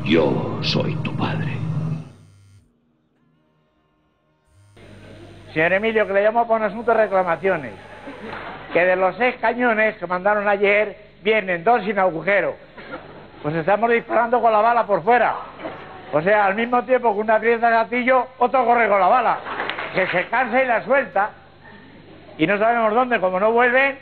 Yo soy tu padre. Señor Emilio, que le llamo para un asunto de reclamaciones. Que de los 6 cañones que mandaron ayer, vienen 2 sin agujero. Pues estamos disparando con la bala por fuera. O sea, al mismo tiempo que una pieza de gatillo, otro corre con la bala. Que se cansa y la suelta. Y no sabemos dónde, como no vuelven,